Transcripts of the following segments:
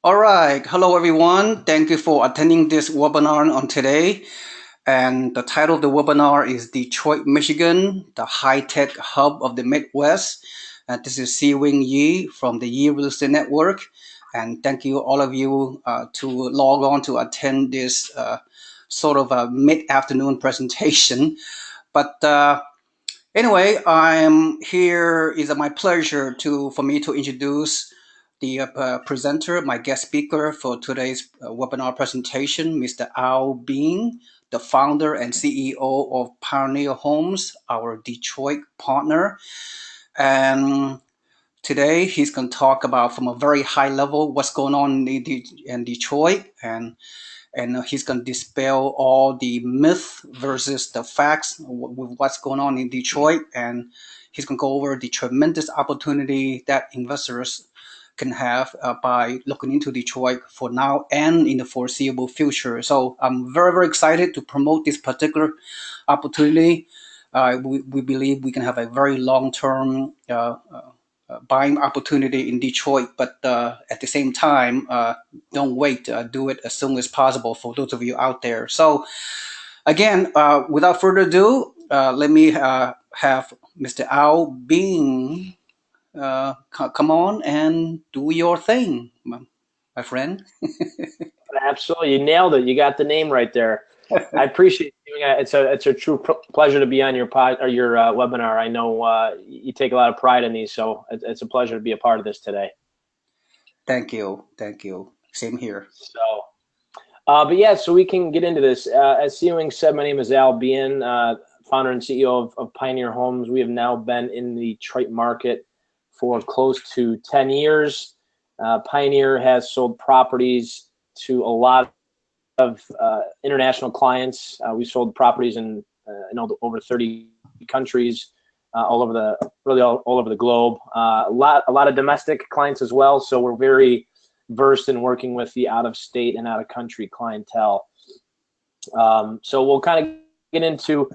All right. Hello, everyone. Thank you for attending this webinar on today. And the title of the webinar is Detroit, Michigan, the high-tech hub of the Midwest. And this is Seewing Yee from the Yee Real Estate Network. And thank you, all of you, to log on to attend this sort of a mid-afternoon presentation. But anyway, I'm here. It's my pleasure for me to introduce the presenter, my guest speaker for today's webinar presentation, Mr. Al Bean, the founder and CEO of Pioneer Homes, our Detroit partner. And today he's going to talk about from a very high level what's going on in Detroit, and he's going to dispel all the myth versus the facts with what's going on in Detroit. And he's going to go over the tremendous opportunity that investors can have by looking into Detroit for now and in the foreseeable future. So I'm very, very excited to promote this particular opportunity. We believe we can have a very long-term buying opportunity in Detroit, but at the same time, don't wait. Do it as soon as possible for those of you out there. So again, without further ado, let me have Mr. Al Bean come on and do your thing, my friend. Absolutely, you nailed it. You got the name right there. I appreciate doing it. It's a true pleasure to be on your pod or your webinar. I know you take a lot of pride in these, so it's a pleasure to be a part of this today. Thank you. Thank you. Same here. But yeah, so we can get into this. As Seewing said, my name is Al Bean, founder and CEO of Pioneer Homes. We have now been in the Detroit market for close to 10 years. Pioneer has sold properties to a lot of international clients. We sold properties in over 30 countries, all over all over the globe. A lot of domestic clients as well. So we're very versed in working with the out of state and out of country clientele. So we'll kind of get into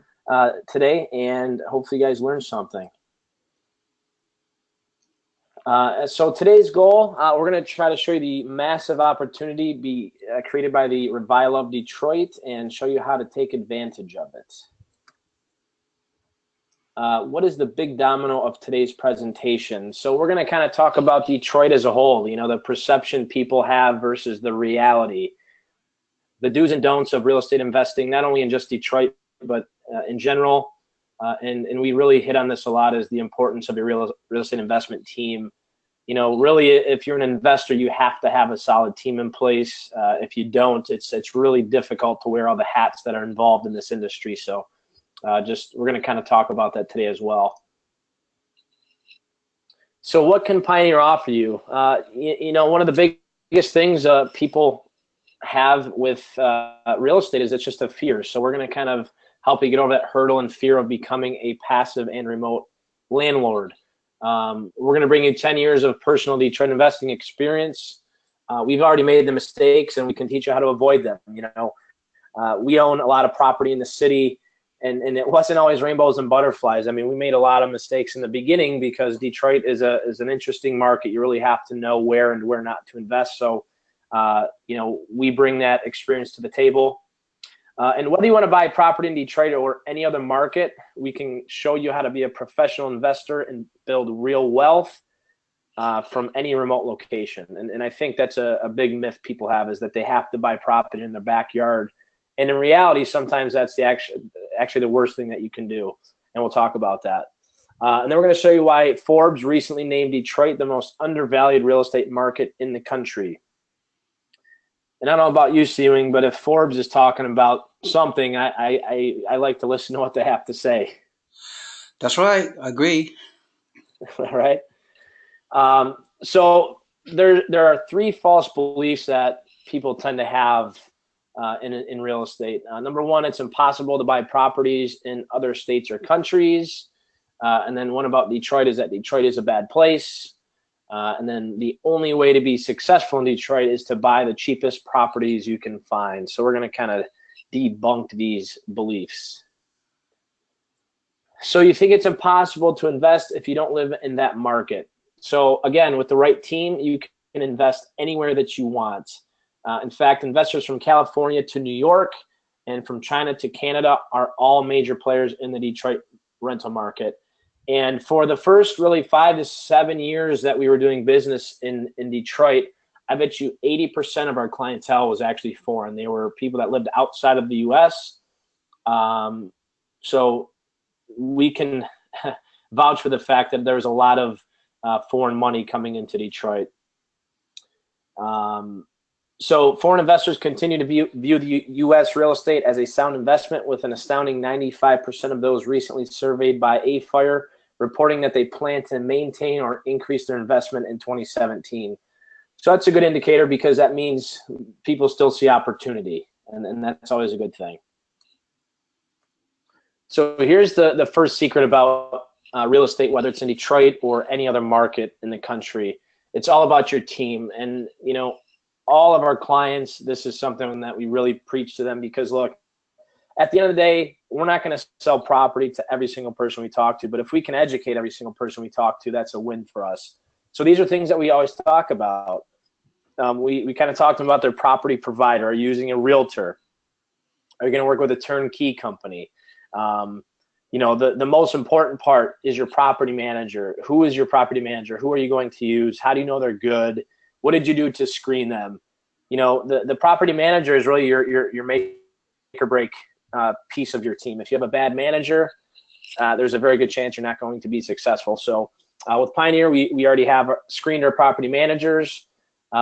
today, and hopefully you guys learn something. So today's goal, we're going to try to show you the massive opportunity created by the revival of Detroit and show you how to take advantage of it. What is the big domino of today's presentation? So we're going to kind of talk about Detroit as a whole, you know, the perception people have versus the reality, the do's and don'ts of real estate investing, not only in just Detroit, but in general. And we really hit on this a lot, is the importance of your real estate investment team. You know, really, if you're an investor, you have to have a solid team in place. If you don't, it's really difficult to wear all the hats that are involved in this industry. So we're going to kind of talk about that today as well. So what can Pioneer offer you? You know, one of the biggest things people have with real estate is it's just a fear. So we're going to kind of help you get over that hurdle and fear of becoming a passive and remote landlord. We're going to bring you 10 years of personal Detroit investing experience. We've already made the mistakes, and we can teach you how to avoid them. You know, we own a lot of property in the city, and it wasn't always rainbows and butterflies. I mean, we made a lot of mistakes in the beginning because Detroit is an interesting market. You really have to know where and where not to invest. So, you know, we bring that experience to the table. And whether you want to buy property in Detroit or any other market, we can show you how to be a professional investor and build real wealth from any remote location. And I think that's a big myth people have, is that they have to buy property in their backyard. And in reality, sometimes that's actually the worst thing that you can do. And we'll talk about that. And then we're going to show you why Forbes recently named Detroit the most undervalued real estate market in the country. And I don't know about you, Seewing, but if Forbes is talking about something, I like to listen to what they have to say. That's right. I agree. All right. So there are three false beliefs that people tend to have in real estate. Number one, it's impossible to buy properties in other states or countries. And then one about Detroit is that Detroit is a bad place. And then the only way to be successful in Detroit is to buy the cheapest properties you can find. So we're going to kind of debunk these beliefs. So you think it's impossible to invest if you don't live in that market. So again, with the right team, you can invest anywhere that you want. In fact, investors from California to New York and from China to Canada are all major players in the Detroit rental market. And for the first really 5 to 7 years that we were doing business in Detroit, I bet you 80% of our clientele was actually foreign. They were people that lived outside of the U.S. So we can vouch for the fact that there's a lot of foreign money coming into Detroit. So foreign investors continue to view the U.S. real estate as a sound investment, with an astounding 95% of those recently surveyed by AFIRE reporting that they plan to maintain or increase their investment in 2017. So that's a good indicator, because that means people still see opportunity, and that's always a good thing. So here's the first secret about real estate, whether it's in Detroit or any other market in the country. It's all about your team. And, you know, all of our clients, this is something that we really preach to them, because look, at the end of the day, we're not going to sell property to every single person we talk to, but if we can educate every single person we talk to, that's a win for us. So these are things that we always talk about. We kind of talked about their property provider. Are you using a realtor? Are you going to work with a turnkey company? You know, the most important part is your property manager. Who is your property manager? Who are you going to use? How do you know they're good? What did you do to screen them? You know, the property manager is really your make or break piece of your team. If you have a bad manager, there's a very good chance you're not going to be successful. So with Pioneer, we already have screened our property managers.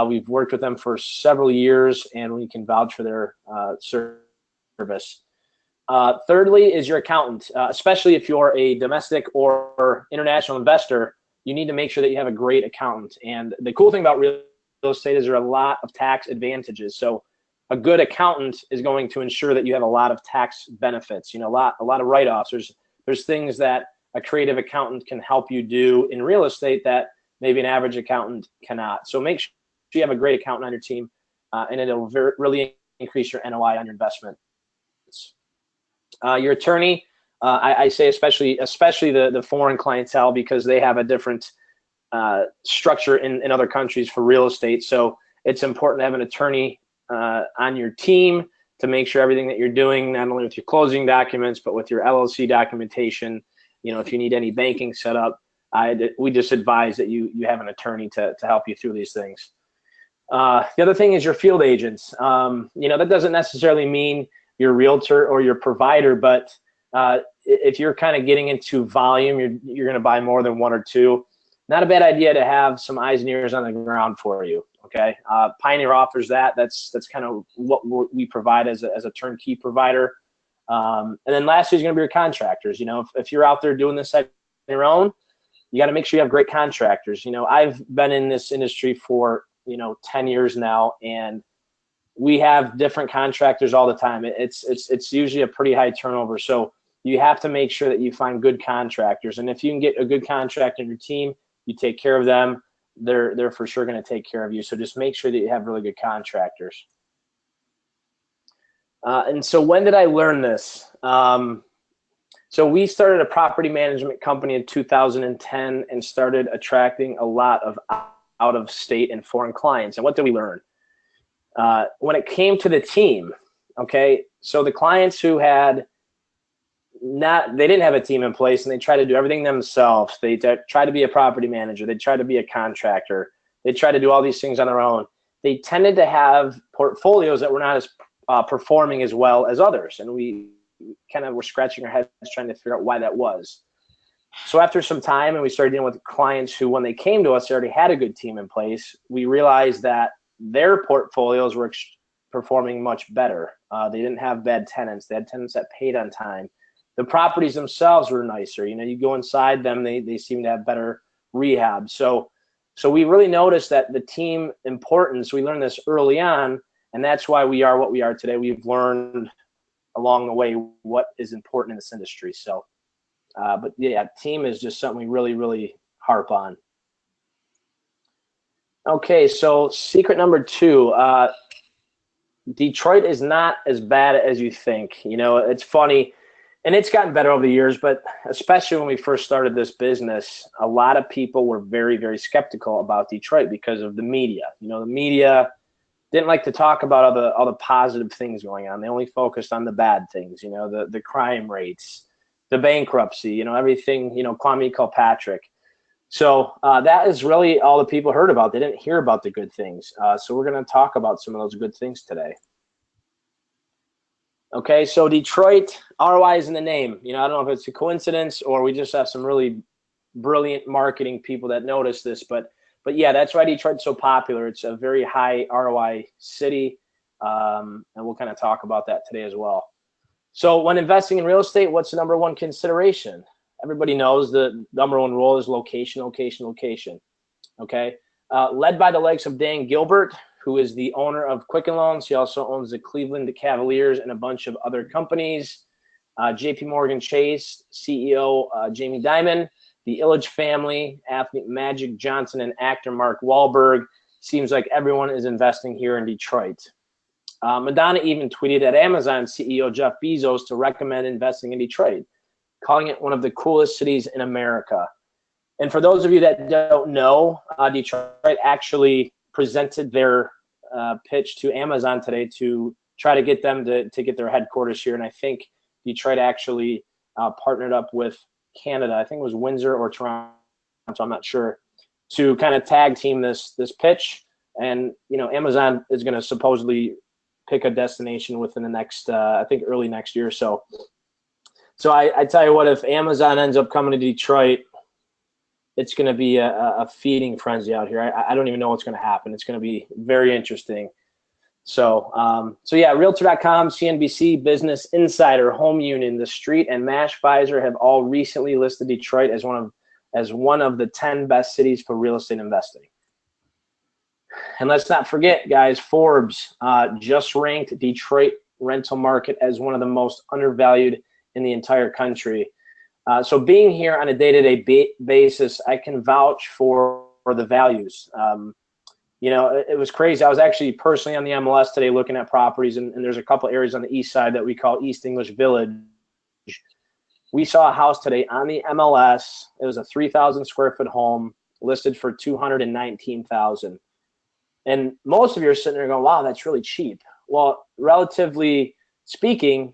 We've worked with them for several years, and we can vouch for their service. Thirdly is your accountant. Especially if you're a domestic or international investor, you need to make sure that you have a great accountant. And the cool thing about real estate is there are a lot of tax advantages. So a good accountant is going to ensure that you have a lot of tax benefits, you know, a lot of write-offs. There's things that a creative accountant can help you do in real estate that maybe an average accountant cannot. So make sure you have a great accountant on your team, and it'll really increase your NOI on your investment. Your attorney, I say especially the foreign clientele, because they have a different structure in other countries for real estate. So it's important to have an attorney on your team to make sure everything that you're doing, not only with your closing documents, but with your LLC documentation, you know, if you need any banking set up, we just advise that you have an attorney to help you through these things. The other thing is your field agents. You know, that doesn't necessarily mean your realtor or your provider, but if you're kind of getting into volume, you're going to buy more than one or two. Not a bad idea to have some eyes and ears on the ground for you. Okay, Pioneer offers that. That's kind of what we provide as a turnkey provider. And then lastly is going to be your contractors. You know, if you're out there doing this on your own, you got to make sure you have great contractors. You know, I've been in this industry for 10 years now, and we have different contractors all the time. It's usually a pretty high turnover. So you have to make sure that you find good contractors. And if you can get a good contractor in your team, you take care of them, they're for sure going to take care of you. So just make sure that you have really good contractors. And so when did I learn this? So we started a property management company in 2010 and started attracting a lot of out-of-state and foreign clients. And what did we learn? When it came to the team, okay, so the clients who had they didn't have a team in place and they tried to do everything themselves. They tried to be a property manager. They tried to be a contractor. They tried to do all these things on their own. They tended to have portfolios that were not as performing as well as others. And we kind of were scratching our heads trying to figure out why that was. So after some time, and we started dealing with clients who, when they came to us, they already had a good team in place, we realized that their portfolios were performing much better. They didn't have bad tenants. They had tenants that paid on time. The properties themselves were nicer. You know, you go inside them, they seem to have better rehab. So we really noticed that the team importance, we learned this early on, and that's why we are what we are today. We've learned along the way what is important in this industry. So, but yeah, team is just something we really, really harp on. Okay, so secret number 2, Detroit is not as bad as you think. You know, it's funny. And it's gotten better over the years, but especially when we first started this business, a lot of people were very, very skeptical about Detroit because of the media. You know, the media didn't like to talk about all the positive things going on. They only focused on the bad things, you know, the crime rates, the bankruptcy, you know, everything, you know, Kwame Kilpatrick. So that is really all the people heard about. They didn't hear about the good things. So we're going to talk about some of those good things today. Okay, so Detroit, ROI is in the name. You know, I don't know if it's a coincidence or we just have some really brilliant marketing people that notice this, but yeah, that's why Detroit's so popular. It's a very high ROI city, and we'll kind of talk about that today as well. So when investing in real estate, what's the number one consideration? Everybody knows the number one rule is location, location, location. Okay, led by the likes of Dan Gilbert, who is the owner of Quicken Loans. He also owns the Cleveland Cavaliers and a bunch of other companies. JP Morgan Chase, CEO Jamie Dimon, the Illich family, athlete Magic Johnson, and actor Mark Wahlberg. Seems like everyone is investing here in Detroit. Madonna even tweeted at Amazon CEO Jeff Bezos to recommend investing in Detroit, calling it one of the coolest cities in America. And for those of you that don't know, Detroit actually presented their pitch to Amazon today to try to get them to get their headquarters here. And I think Detroit actually partnered up with Canada. I think it was Windsor or Toronto, I'm not sure, to kind of tag team this pitch. And, you know, Amazon is going to supposedly pick a destination within the next, I think early next year. So I tell you what, if Amazon ends up coming to Detroit, it's going to be a feeding frenzy out here. I don't even know what's going to happen. It's going to be very interesting. So yeah, Realtor.com, CNBC, Business Insider, Home Union, The Street, and Mash Pfizer have all recently listed Detroit as one of the 10 best cities for real estate investing. And let's not forget, guys, Forbes just ranked Detroit rental market as one of the most undervalued in the entire country. So being here on a day-to-day basis, I can vouch for the values. You know, it was crazy. I was actually personally on the MLS today looking at properties, and there's a couple areas on the east side that we call East English Village. We saw a house today on the MLS. It was a 3,000 square foot home listed for $219,000. And most of you are sitting there going, wow, that's really cheap. Well, relatively speaking,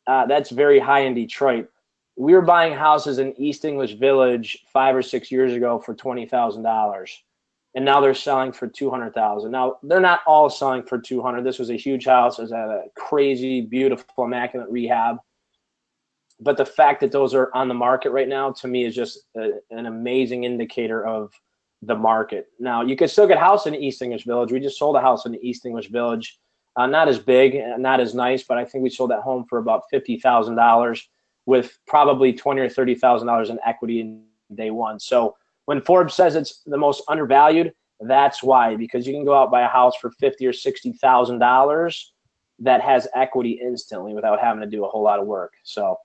that's very high in Detroit. We were buying houses in East English Village 5 or 6 years ago for $20,000. And now they're selling for $200,000. Now they're not all selling for $200,000. This was a huge house. It was at a crazy, beautiful, immaculate rehab. But the fact that those are on the market right now, to me, is just an amazing indicator of the market. Now you can still get a house in East English Village. We just sold a house in East English Village, not as big, not as nice, but I think we sold that home for about $50,000 with probably $20,000 or $30,000 in equity in day one. So when Forbes says it's the most undervalued, that's why, because you can go out and buy a house for $50,000 or $60,000 that has equity instantly without having to do a whole lot of work. So,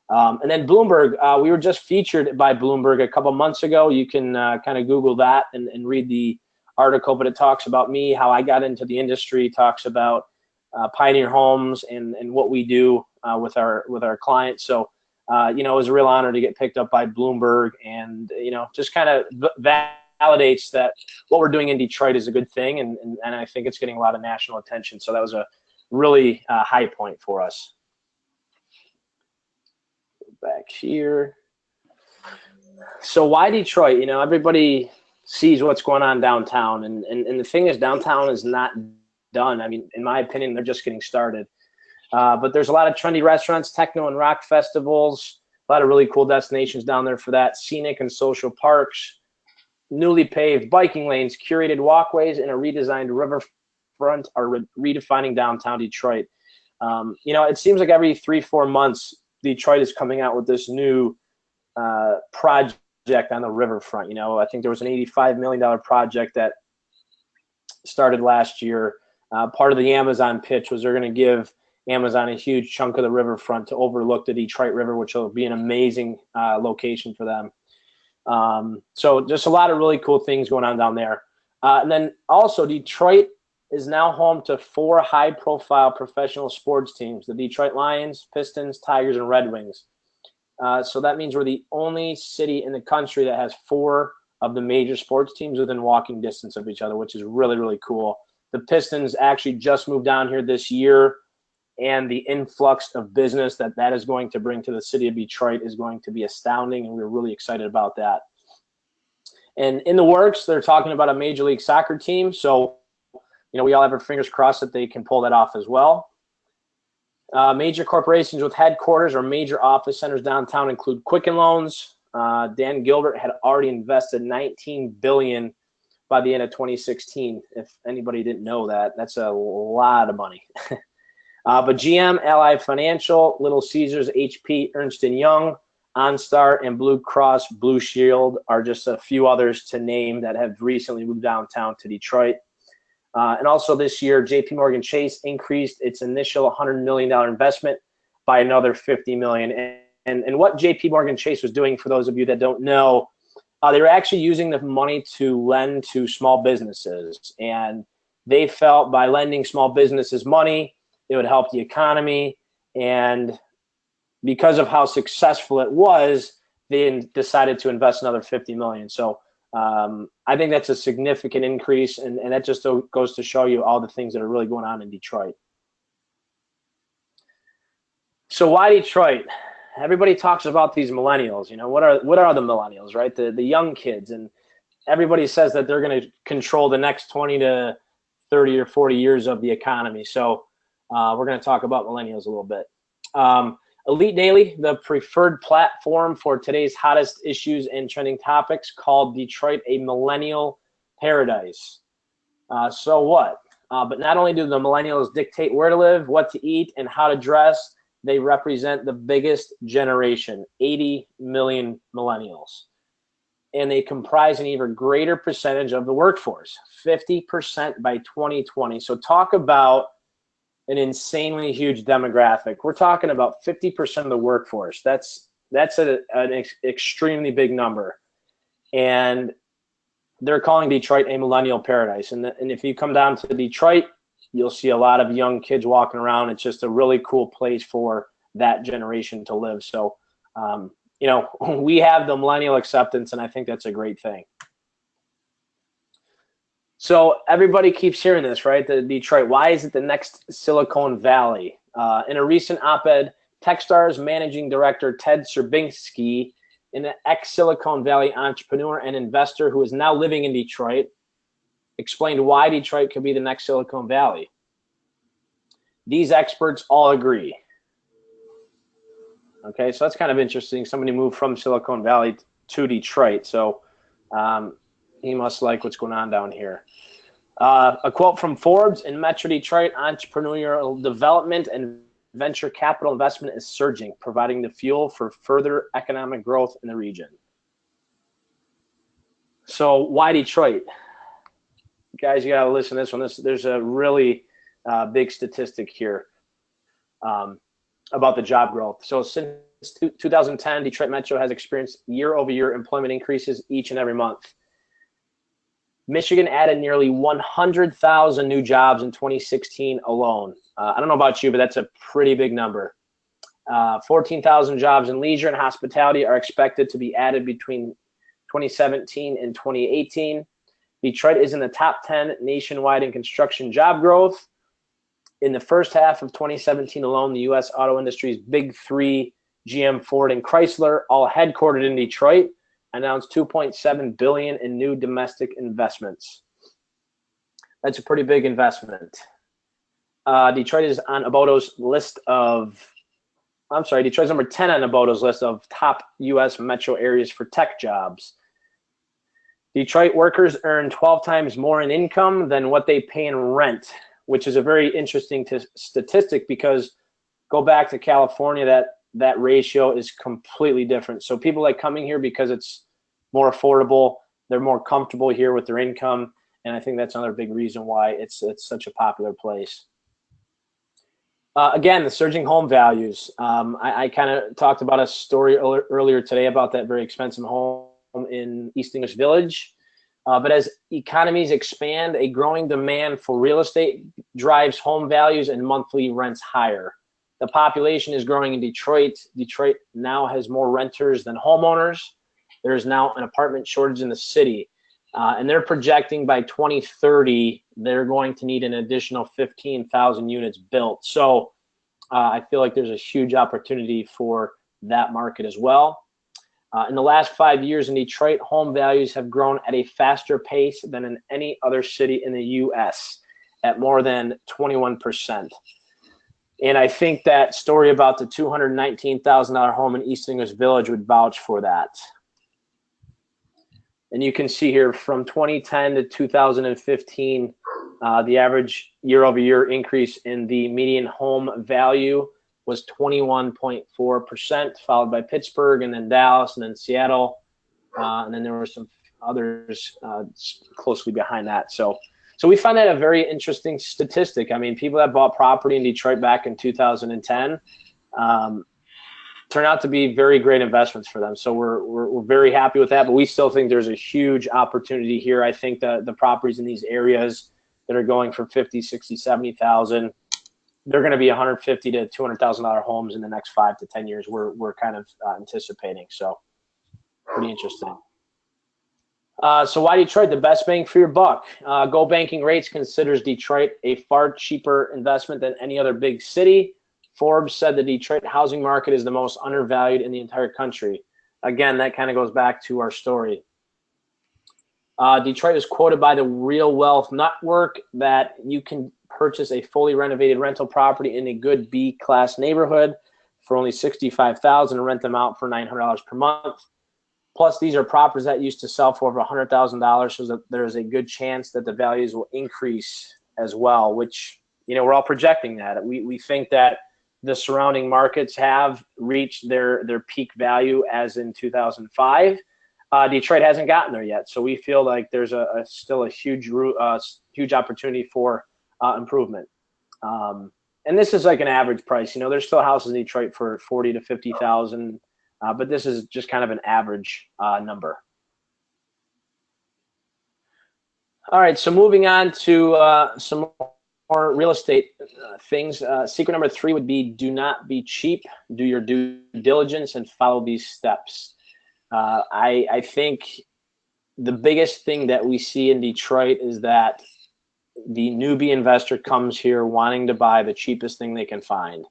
and then Bloomberg, we were just featured by Bloomberg a couple months ago. You can kind of Google that and read the article, but it talks about me, how I got into the industry, talks about Pioneer Homes and what we do with our clients. So, you know, it was a real honor to get picked up by Bloomberg, and, you know, just kind of validates that what we're doing in Detroit is a good thing, and I think it's getting a lot of national attention. So that was a really high point for us. Back here. So why Detroit? You know, everybody sees what's going on downtown, and the thing is, downtown is not done. I mean, in my opinion, they're just getting started. But there's a lot of trendy restaurants, techno and rock festivals, a lot of really cool destinations down there for that. Scenic and social parks, newly paved biking lanes, curated walkways, and a redesigned riverfront are redefining downtown Detroit. You know, it seems like every 3-4 months, Detroit is coming out with this new project on the riverfront. You know, I think there was an $85 million project that started last year. Part of the Amazon pitch was they're going to give Amazon a huge chunk of the riverfront to overlook the Detroit River, which will be an amazing location for them. So just a lot of really cool things going on down there. And then also Detroit is now home to 4 high-profile professional sports teams: the Detroit Lions, Pistons, Tigers, and Red Wings. So that means we're the only city in the country that has 4 of the major sports teams within walking distance of each other, which is really, really cool. The Pistons actually just moved down here this year, and the influx of business that is going to bring to the city of Detroit is going to be astounding, and we're really excited about that. And in the works, they're talking about a Major League Soccer team, so we all have our fingers crossed that they can pull that off as well. Major corporations with headquarters or major office centers downtown include Quicken Loans. Dan Gilbert had already invested $19 billion by the end of 2016. If anybody didn't know that, that's a lot of money. But GM, Ally Financial, Little Caesars, HP, Ernst & Young, OnStar, and Blue Cross Blue Shield are just a few others to name that have recently moved downtown to Detroit. And also this year, JP Chase increased its initial $100 million investment by another $50 million. And what JP Chase was doing, for those of you that don't know, they were actually using the money to lend to small businesses. And they felt by lending small businesses money, it would help the economy. And because of how successful it was, they decided to invest another $50 million. So I think that's a significant increase, and that just goes to show you all the things that are really going on in Detroit. So why Detroit? Everybody talks about these millennials. What are the millennials, right? The young kids, and everybody says that they're going to control the next 20 to 30 or 40 years of the economy. So we're going to talk about millennials a little bit. Elite Daily, the preferred platform for today's hottest issues and trending topics, called Detroit a millennial paradise. So what? But not only do the millennials dictate where to live, what to eat, and how to dress, they represent the biggest generation, 80 million millennials. And they comprise an even greater percentage of the workforce, 50% by 2020. So talk about an insanely huge demographic. We're talking about 50% of the workforce. That's an extremely big number. And they're calling Detroit a millennial paradise. And if you come down to Detroit, you'll see a lot of young kids walking around. It's just a really cool place for that generation to live. So, we have the millennial acceptance, and I think that's a great thing. So everybody keeps hearing this, right? The Detroit, why is it the next Silicon Valley? In a recent op-ed, Techstars managing director Ted Serbinski, an ex-Silicon Valley entrepreneur and investor who is now living in Detroit, explained why Detroit could be the next Silicon Valley. These experts all agree. Okay, so that's kind of interesting. Somebody moved from Silicon Valley to Detroit. So he must like what's going on down here. A quote from Forbes: in Metro Detroit, entrepreneurial development and venture capital investment is surging, providing the fuel for further economic growth in the region. So why Detroit? Guys, you got to listen to this one. There's a really big statistic here about the job growth. So since 2010, Detroit Metro has experienced year-over-year employment increases each and every month. Michigan added nearly 100,000 new jobs in 2016 alone. I don't know about you, but that's a pretty big number. 14,000 jobs in leisure and hospitality are expected to be added between 2017 and 2018. Detroit is in the top 10 nationwide in construction job growth. In the first half of 2017 alone, the U.S. auto industry's big three, GM, Ford, and Chrysler, all headquartered in Detroit, announced $2.7 billion in new domestic investments. That's a pretty big investment. Detroit is on Aboto's list of, Detroit's number 10 on Aboto's list of top U.S. metro areas for tech jobs. Detroit workers earn 12 times more in income than what they pay in rent, which is a very interesting statistic, because go back to California, that ratio is completely different. So people like coming here because it's more affordable, they're more comfortable here with their income, and I think that's another big reason why it's such a popular place. Again, the surging home values. I kind of talked about a story earlier today about that very expensive home in East English Village. But as economies expand, a growing demand for real estate drives home values and monthly rents higher. The population is growing in Detroit. Detroit now has more renters than homeowners. There is now an apartment shortage in the city. And they're projecting by 2030, they're going to need an additional 15,000 units built. So I feel like there's a huge opportunity for that market as well. In the last 5 years in Detroit, home values have grown at a faster pace than in any other city in the U.S. at more than 21%. And I think that story about the $219,000 home in East English Village would vouch for that. And you can see here from 2010 to 2015, the average year-over-year increase in the median home value was 21.4%, followed by Pittsburgh, and then Dallas, and then Seattle, and then there were some others closely behind that. So we find that a very interesting statistic. I mean, people that bought property in Detroit back in 2010 turn out to be very great investments for them. So we're very happy with that, but we still think there's a huge opportunity here. I think the properties in these areas that are going for 50, 60, 70,000, they're going to be $150,000 to $200,000 homes in the next 5 to 10 years. We're kind of anticipating. So pretty interesting. So why Detroit? The best bang for your buck. Go Banking Rates considers Detroit a far cheaper investment than any other big city. Forbes said the Detroit housing market is the most undervalued in the entire country. Again, that kind of goes back to our story. Detroit is quoted by the Real Wealth Network that you can purchase a fully renovated rental property in a good B-class neighborhood for only $65,000 and rent them out for $900 per month. Plus, these are properties that used to sell for over $100,000, so that there's a good chance that the values will increase as well, which, you know, we're all projecting that. We think that the surrounding markets have reached their peak value as in 2005. Detroit hasn't gotten there yet, so we feel like there's still a huge opportunity for improvement. And this is like an average price. You know, there's still houses in Detroit for $40,000 to $50,000. But this is just kind of an average number. All right, so moving on to some more real estate things. Secret number 3 would be do not be cheap. Do your due diligence and follow these steps. I think the biggest thing that we see in Detroit is that the newbie investor comes here wanting to buy the cheapest thing they can find.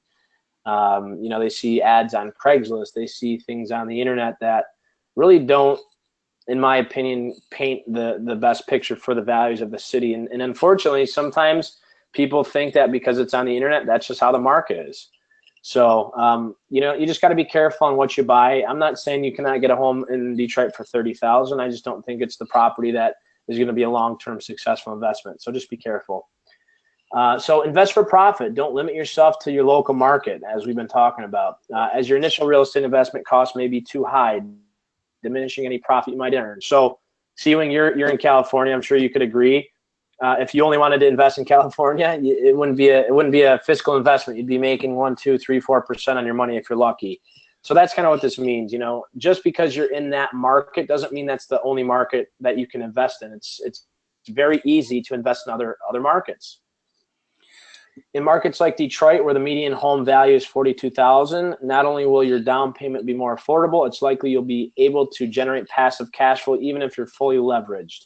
You know, they see ads on Craigslist, they see things on the internet that really don't, in my opinion, paint the best picture for the values of the city. And unfortunately, sometimes people think that because it's on the internet, that's just how the market is. So, you know, you just got to be careful on what you buy. I'm not saying you cannot get a home in Detroit for $30,000. I just don't think it's the property that is going to be a long-term successful investment. So just be careful. So invest for profit. Don't limit yourself to your local market, as we've been talking about. As your initial real estate investment cost may be too high, diminishing any profit you might earn. So, Seewing, you're in California. I'm sure you could agree. If you only wanted to invest in California, it wouldn't be a fiscal investment. You'd be making 1, 2, 3, 4% on your money if you're lucky. So that's kind of what this means. You know, just because you're in that market doesn't mean that's the only market that you can invest in. It's very easy to invest in other markets. In markets like Detroit, where the median home value is $42,000, not only will your down payment be more affordable, it's likely you'll be able to generate passive cash flow even if you're fully leveraged.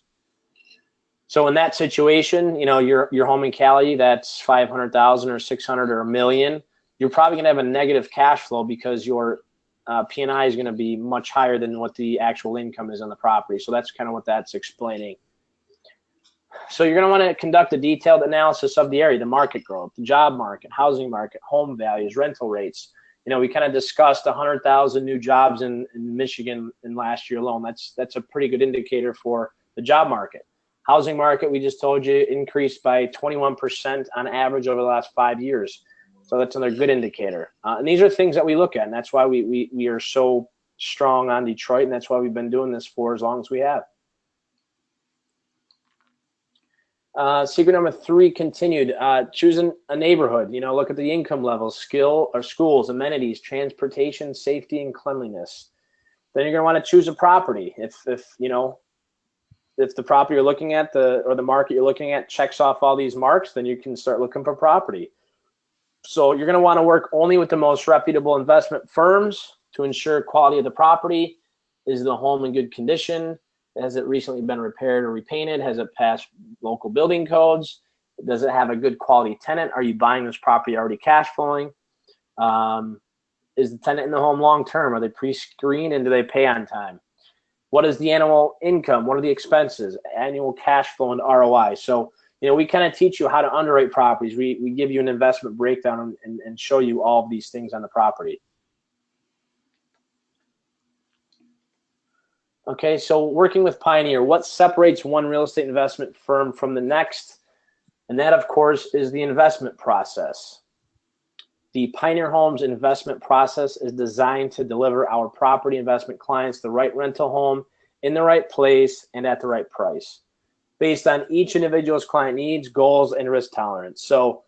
So in that situation, you know, your home in Cali, that's $500,000 or $600,000 or $1 million, you're probably going to have a negative cash flow because your P&I is going to be much higher than what the actual income is on the property. So that's kind of what that's explaining. So you're going to want to conduct a detailed analysis of the area, the market growth, the job market, housing market, home values, rental rates. You know, we kind of discussed 100,000 new jobs in Michigan in last year alone. That's a pretty good indicator for the job market. Housing market, we just told you, increased by 21% on average over the last 5 years. So that's another good indicator. And these are things that we look at, and that's why we are so strong on Detroit, and that's why we've been doing this for as long as we have. Secret number 3 continued. Choosing a neighborhood. You know, look at the income levels, schools, amenities, transportation, safety, and cleanliness. Then you're going to want to choose a property. If if the property you're looking at, or the market you're looking at checks off all these marks, then you can start looking for property. So you're going to want to work only with the most reputable investment firms to ensure quality of the property. Is the home in good condition? Has it recently been repaired or repainted? Has it passed local building codes? Does it have a good quality tenant? Are you buying this property already cash flowing? Is the tenant in the home long term? Are they pre-screened and do they pay on time? What is the annual income? What are the expenses? Annual cash flow and ROI. So, we kind of teach you how to underwrite properties. We give you an investment breakdown and show you all of these things on the property. Okay, so working with Pioneer, what separates one real estate investment firm from the next? And that, of course, is the investment process. The Pioneer Homes investment process is designed to deliver our property investment clients the right rental home in the right place and at the right price, based on each individual's client needs, goals, and risk tolerance. So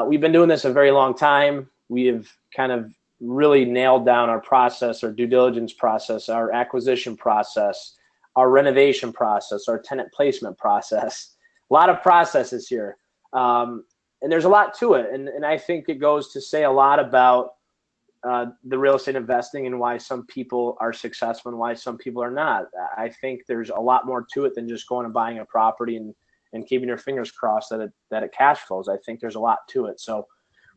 we've been doing this a very long time. We have kind of really nailed down our process, our due diligence process, our acquisition process, our renovation process, our tenant placement process. A lot of processes here. And there's a lot to it. And I think it goes to say a lot about the real estate investing and why some people are successful and why some people are not. I think there's a lot more to it than just going and buying a property and keeping your fingers crossed that it cash flows. I think there's a lot to it. So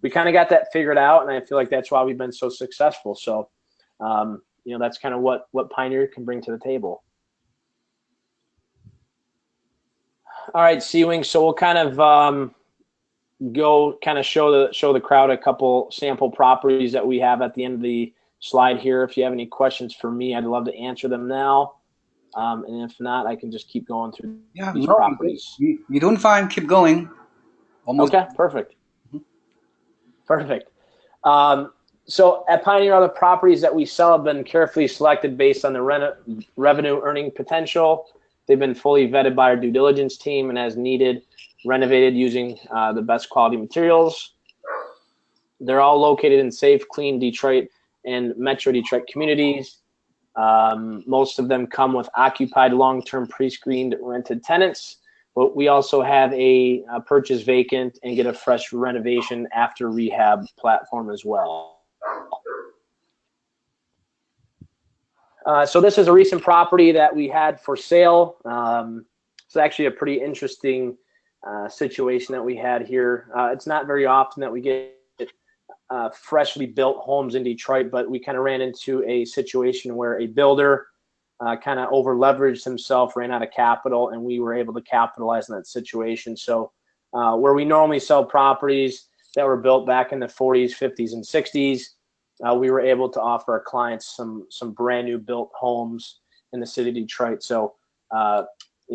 we kind of got that figured out, and I feel like that's why we've been so successful. So, that's kind of what Pioneer can bring to the table. All right, Seawing. So we'll kind of show the crowd a couple sample properties that we have at the end of the slide here. If you have any questions for me, I'd love to answer them now. And if not, I can just keep going through these properties. You're doing fine. Keep going. Almost. Okay, perfect. Perfect. So at Pioneer, all the properties that we sell have been carefully selected based on the revenue earning potential. They've been fully vetted by our due diligence team and as needed, renovated using the best quality materials. They're all located in safe, clean Detroit and Metro Detroit communities. Most of them come with occupied long-term pre-screened rented tenants. But we also have a purchase vacant and get a fresh renovation after rehab platform as well. So this is a recent property that we had for sale. It's actually a pretty interesting situation that we had here. It's not very often that we get freshly built homes in Detroit, but we kind of ran into a situation where a builder kind of over leveraged himself, ran out of capital, and we were able to capitalize on that situation. So where we normally sell properties that were built back in the 40s, 50s, and 60s, we were able to offer our clients some brand new built homes in the city of Detroit. So,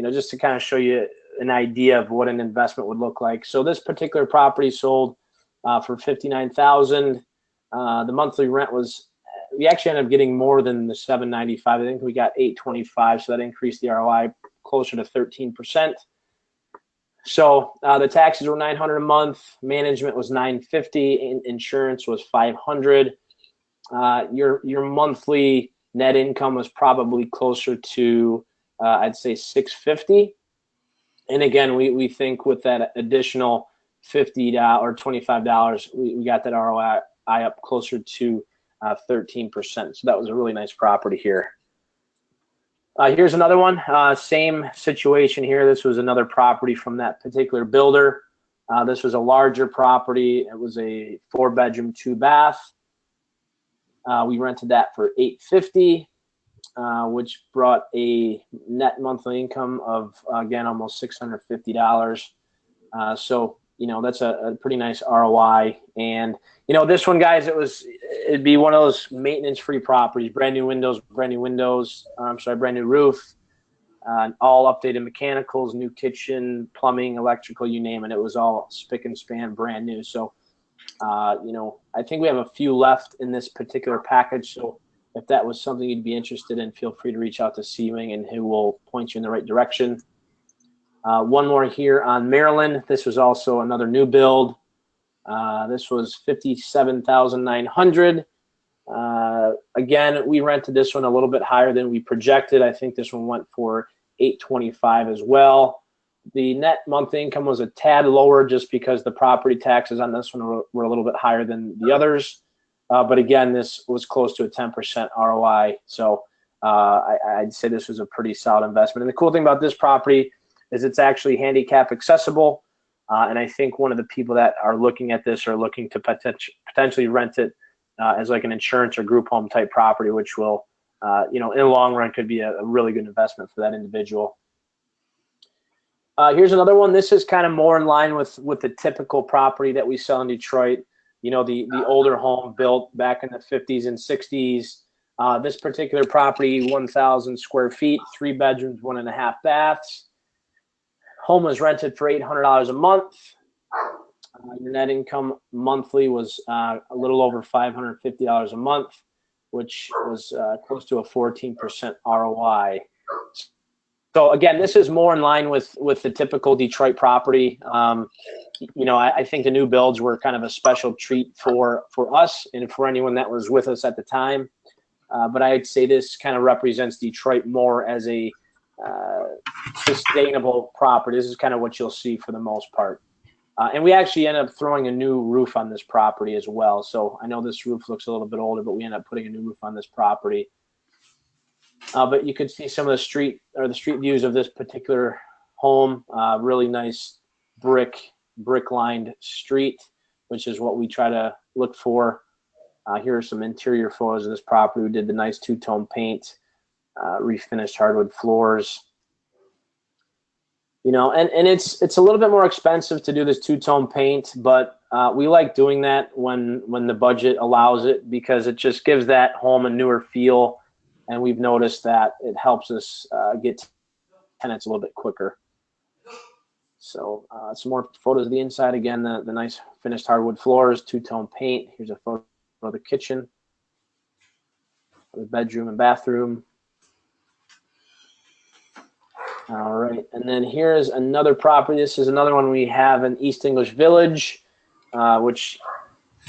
just to kind of show you an idea of what an investment would look like. So this particular property sold for $59,000. The monthly rent was, we actually ended up getting more than the $795. I think we got $825, so that increased the ROI closer to 13%. So the taxes were $900 a month, management was $950, insurance was $500. Your monthly net income was probably closer to I'd say $650. And again, we think with that additional $50 or $25, we got that ROI up closer to 13%. So that was a really nice property here. Here's another one, same situation here. This was another property from that particular builder. This was a larger property. It was a 4-bedroom, 2-bath. We rented that for $850, which brought a net monthly income of, again, almost $650. So, that's a pretty nice ROI. And, this one, guys, it'd be one of those maintenance-free properties, brand new windows, brand new roof, all updated mechanicals, new kitchen, plumbing, electrical, you name it. It was all spick and span, brand new. So, I think we have a few left in this particular package. So if that was something you'd be interested in, feel free to reach out to Seawing and he will point you in the right direction. One more here on Maryland. This was also another new build. This was $57,900. Again, we rented this one a little bit higher than we projected. I think this one went for $825 as well. The net monthly income was a tad lower just because the property taxes on this one were a little bit higher than the others. But again, this was close to a 10% ROI. So I'd say this was a pretty solid investment. And the cool thing about this property is it's actually handicap accessible. And I think one of the people that are looking at this are looking to potentially rent it as like an insurance or group home type property, which will, in the long run could be a really good investment for that individual. Here's another one. This is kind of more in line with the typical property that we sell in Detroit. The older home built back in the 50s and 60s. This particular property, 1,000 square feet, 3 bedrooms, 1.5 baths. Home was rented for $800 a month. Your net income monthly was a little over $550 a month, which was close to a 14% ROI. So again, this is more in line with the typical Detroit property. I think the new builds were kind of a special treat for us and for anyone that was with us at the time. But I'd say this kind of represents Detroit more as a sustainable property. This is kind of what you'll see for the most part. And we actually end up throwing a new roof on this property as well. So I know this roof looks a little bit older, but we end up putting a new roof on this property. But you could see some of the street views of this particular home. Really nice brick-lined street, which is what we try to look for. Here are some interior photos of this property. We did the nice two-tone paint, refinished hardwood floors. And it's a little bit more expensive to do this two-tone paint, but we like doing that when the budget allows it, because it just gives that home a newer feel, and we've noticed that it helps us get tenants a little bit quicker. So some more photos of the inside. Again, the nice finished hardwood floors, two-tone paint. Here's a photo of the kitchen, the bedroom and bathroom. All right, and then here's another property. This is another one we have in East English Village, which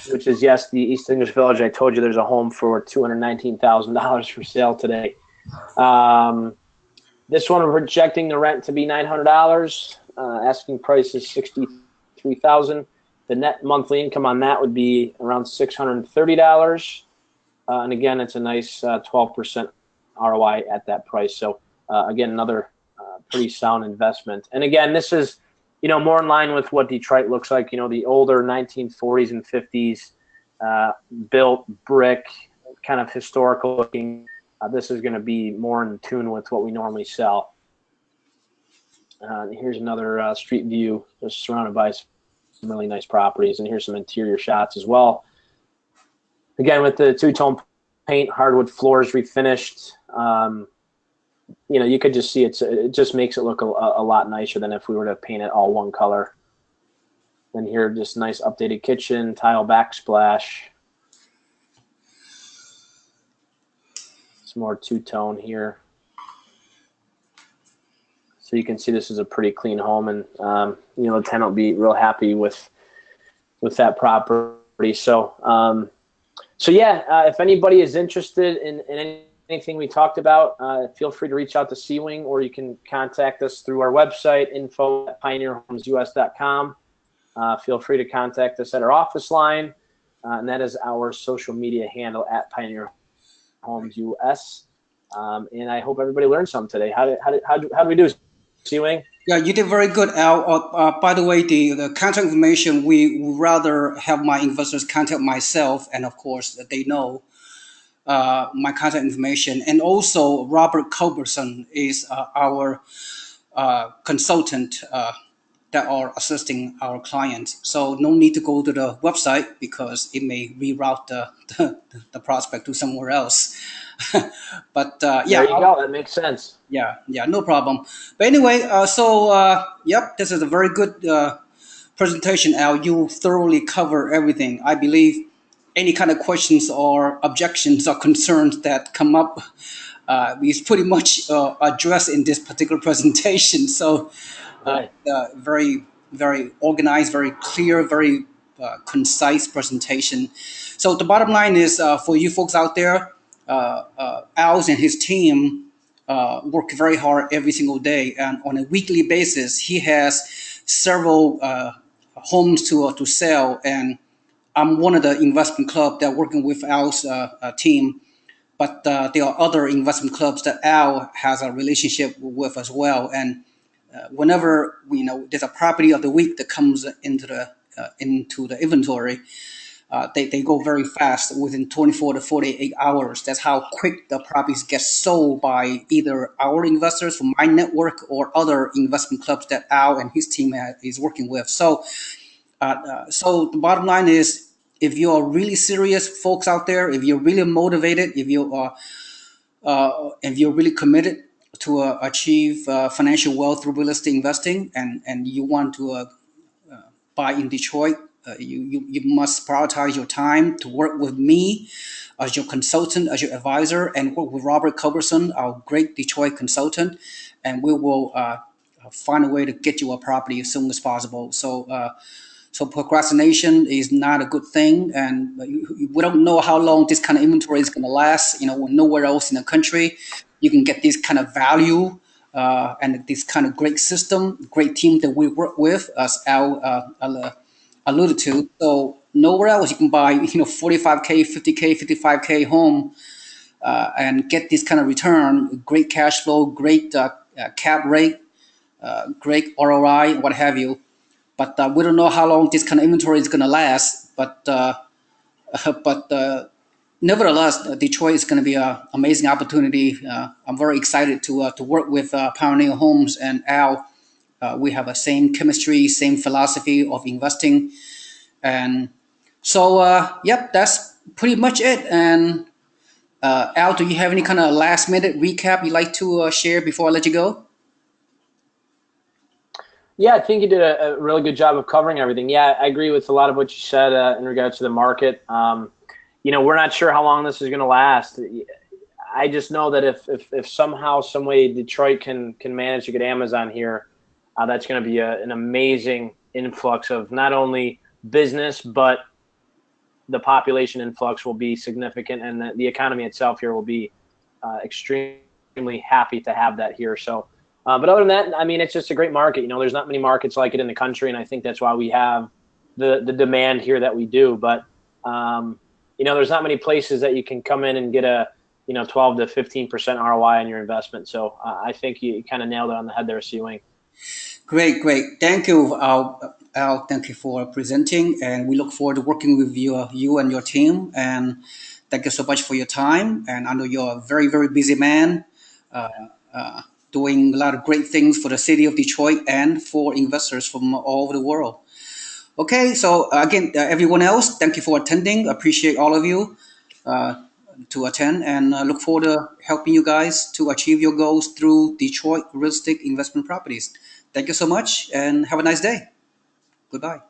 is, yes, the East English Village. I told you there's a home for $219,000 for sale today. This one, we're projecting the rent to be $900. Asking price is $63,000. The net monthly income on that would be around $630. And again, it's a nice 12% ROI at that price. So again, another pretty sound investment. And again, this is, more in line with what Detroit looks like. The older 1940s and 50s built brick, kind of historical looking. This is going to be more in tune with what we normally sell. Here's another street view, just surrounded by some really nice properties. And here's some interior shots as well. Again, with the two-tone paint, hardwood floors refinished. You could just see it just makes it look a lot nicer than if we were to paint it all one color. And here, just nice updated kitchen, tile backsplash. Some more two-tone here. So you can see this is a pretty clean home, and the tenant will be real happy with that property. So yeah, if anybody is interested in anything we talked about, feel free to reach out to Seawing, or you can contact us through our website, info@pioneerhomesus.com. Feel free to contact us at our office line, and that is our social media handle @pioneerhomesus. And I hope everybody learned something today. How do we do, Seawing? Yeah, you did very good, Al. By the way, the contact information, we would rather have my investors contact myself, and of course, they know my contact information. And also, Robert Culberson is our consultant that are assisting our clients. So no need to go to the website, because it may reroute the prospect to somewhere else. But yeah, there you go. That makes sense. Yeah, no problem. But anyway, yep, this is a very good presentation, Al. You thoroughly cover everything. I believe any kind of questions or objections or concerns that come up is pretty much addressed in this particular presentation. So very, very organized, very clear, very concise presentation. So the bottom line is, for you folks out there, Al's and his team work very hard every single day, and on a weekly basis, he has several homes to sell. And I'm one of the investment club that working with Al's team, but there are other investment clubs that Al has a relationship with as well. And whenever there's a property of the week that comes into the inventory, they go very fast within 24 to 48 hours. That's how quick the properties get sold by either our investors from my network or other investment clubs that Al and his team is working with. So the bottom line is, if you are really serious, folks out there, if you're really motivated, if you're really committed to achieve financial wealth through real estate investing, and you want to buy in Detroit, you must prioritize your time to work with me as your consultant, as your advisor, and work with Robert Culberson, our great Detroit consultant, and we will find a way to get you a property as soon as possible. So procrastination is not a good thing, and we don't know how long this kind of inventory is going to last. When nowhere else in the country you can get this kind of value and this kind of great system, great team that we work with, as Al alluded to. So nowhere else you can buy 45K, 50K, 55K home and get this kind of return, great cash flow, great cap rate, great ROI, what have you. But we don't know how long this kind of inventory is going to last. But nevertheless, Detroit is going to be an amazing opportunity. I'm very excited to work with Pioneer Homes and Al. We have a same chemistry, same philosophy of investing, and so yep, that's pretty much it. And Al, do you have any kind of last minute recap you'd like to share before I let you go? Yeah, I think you did a really good job of covering everything. Yeah, I agree with a lot of what you said in regards to the market. We're not sure how long this is going to last. I just know that if somehow, some way, Detroit can manage to get Amazon here, that's going to be an amazing influx of not only business, but the population influx will be significant, and the economy itself here will be extremely happy to have that here. So. But other than that, I mean, it's just a great market. There's not many markets like it in the country, and I think that's why we have the demand here that we do. But there's not many places that you can come in and get a 12 to 15% ROI on your investment. So I think you kind of nailed it on the head there, Seawing. Great. Thank you, Al. Thank you for presenting, and we look forward to working with you and your team. And thank you so much for your time. And I know you're a very, very busy man. Uh, Doing a lot of great things for the city of Detroit and for investors from all over the world. Okay, so again, everyone else, thank you for attending. Appreciate all of you to attend, and look forward to helping you guys to achieve your goals through Detroit real estate investment properties. Thank you so much, and have a nice day. Goodbye.